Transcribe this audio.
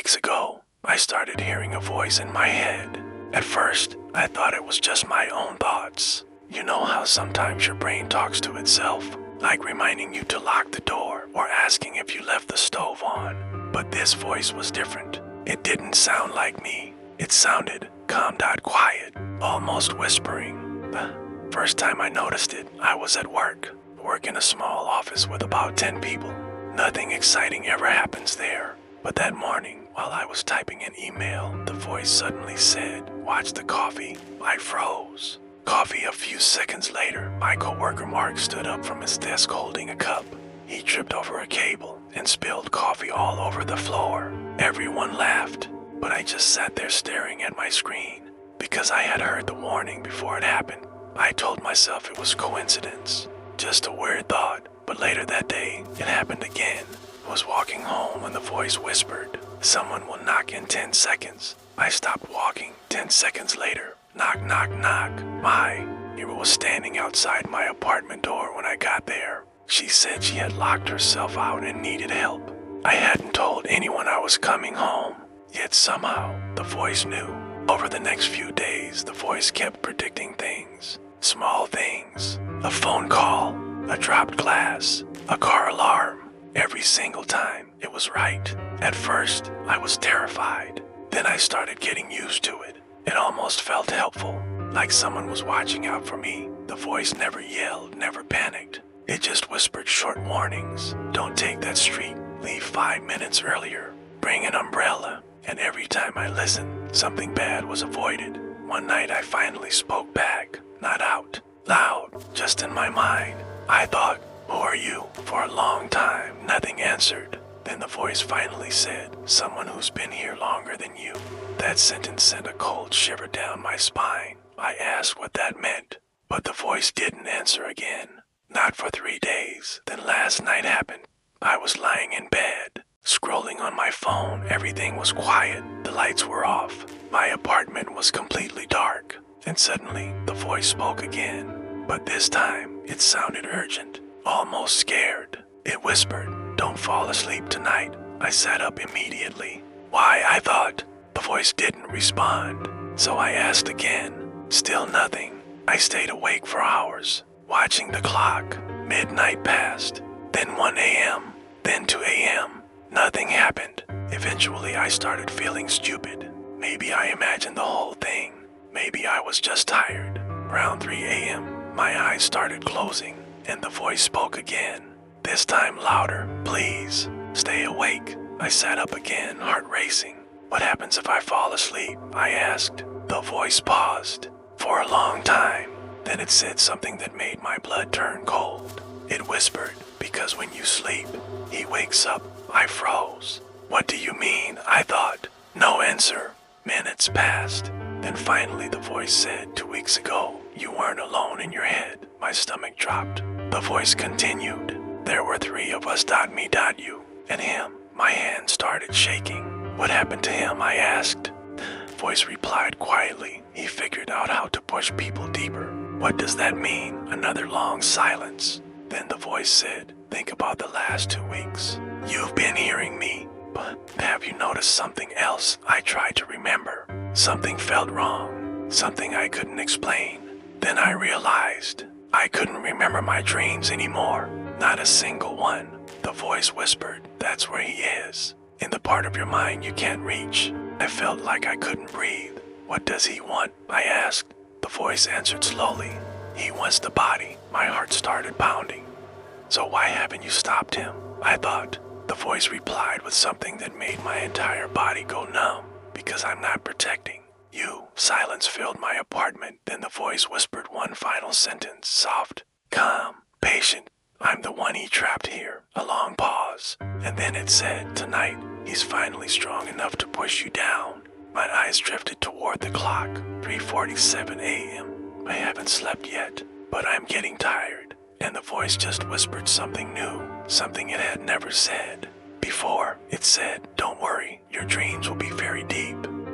weeks ago, I started hearing a voice in my head. At first, I thought it was just my own thoughts. You know how sometimes your brain talks to itself, like reminding you to lock the door or asking if you left the stove on. But this voice was different. It didn't sound like me. It sounded calm, quiet, almost whispering. The first time I noticed it, I was at work in a small office with about 10 people. Nothing exciting ever happens there. But that morning, while I was typing an email, the voice suddenly said, "Watch the coffee." I froze. Coffee. A few seconds later, my coworker Mark stood up from his desk holding a cup. He tripped over a cable and spilled coffee all over the floor. Everyone laughed, but I just sat there staring at my screen because I had heard the warning before it happened. I told myself it was coincidence, just a weird thought. But later that day, it happened again. I was walking home when the voice whispered, "Someone will knock in 10 seconds. I stopped walking. 10 seconds later, knock, knock, knock. My neighbor was standing outside my apartment door when I got there. She said she had locked herself out and needed help. I hadn't told anyone I was coming home, yet somehow the voice knew. Over the next few days, the voice kept predicting things, small things, a phone call, a dropped glass, a car alarm. Every single time, it was right. At first, I was terrified. Then I started getting used to it. It almost felt helpful, like someone was watching out for me. The voice never yelled, never panicked. It just whispered short warnings. "Don't take that street. Leave 5 minutes earlier. Bring an umbrella." And every time I listened, something bad was avoided. One night I finally spoke back, not out loud, just in my mind. I thought, "Who are you?" For a long time, nothing answered. Then the voice finally said, "Someone who's been here longer than you." That sentence sent a cold shiver down my spine. I asked what that meant, but the voice didn't answer again. Not for 3 days. Then last night happened. I was lying in bed, scrolling on my phone. Everything was quiet. The lights were off. My apartment was completely dark. And suddenly, the voice spoke again. But this time, it sounded urgent, almost scared. It whispered, "Don't fall asleep tonight." I sat up immediately. Why, I thought. The voice didn't respond. So I asked again. Still nothing. I stayed awake for hours, watching the clock. Midnight passed, then 1 a.m., then 2 a.m. Nothing happened. Eventually, I started feeling stupid. Maybe I imagined the whole thing. Maybe I was just tired. Around 3 a.m., my eyes started closing, and the voice spoke again. This time louder. "Please, stay awake." I sat up again, heart racing. "What happens if I fall asleep?" I asked. The voice paused for a long time. Then it said something that made my blood turn cold. It whispered, "Because when you sleep, he wakes up." I froze. "What do you mean?" I thought. No answer. Minutes passed. Then finally the voice said, "2 weeks ago, you weren't alone in your head." My stomach dropped. The voice continued, "There were 3 of us, me, you, and him." My hand started shaking. "What happened to him?" I asked. The voice replied quietly, "He figured out how to push people deeper." "What does that mean?" Another long silence. Then the voice said, "Think about the last 2 weeks. You've been hearing me, but have you noticed something else?" I tried to remember. Something felt wrong, something I couldn't explain. Then I realized I couldn't remember my dreams anymore, not a single one. The voice whispered, "That's where he is, in the part of your mind you can't reach." I felt like I couldn't breathe. "What does he want?" I asked. The voice answered slowly, "He wants the body." My heart started pounding. "So why haven't you stopped him?" I thought. The voice replied with something that made my entire body go numb. "Because I'm not protecting you." Silence filled my apartment. Then the voice whispered one final sentence, soft, calm, patient. "I'm the one he trapped here." A long pause. And then it said, "Tonight, he's finally strong enough to push you down." My eyes drifted toward the clock. 3:47 a.m. I haven't slept yet, but I'm getting tired. And the voice just whispered something new, something it had never said before. It said, "Don't worry, your dreams will be very deep.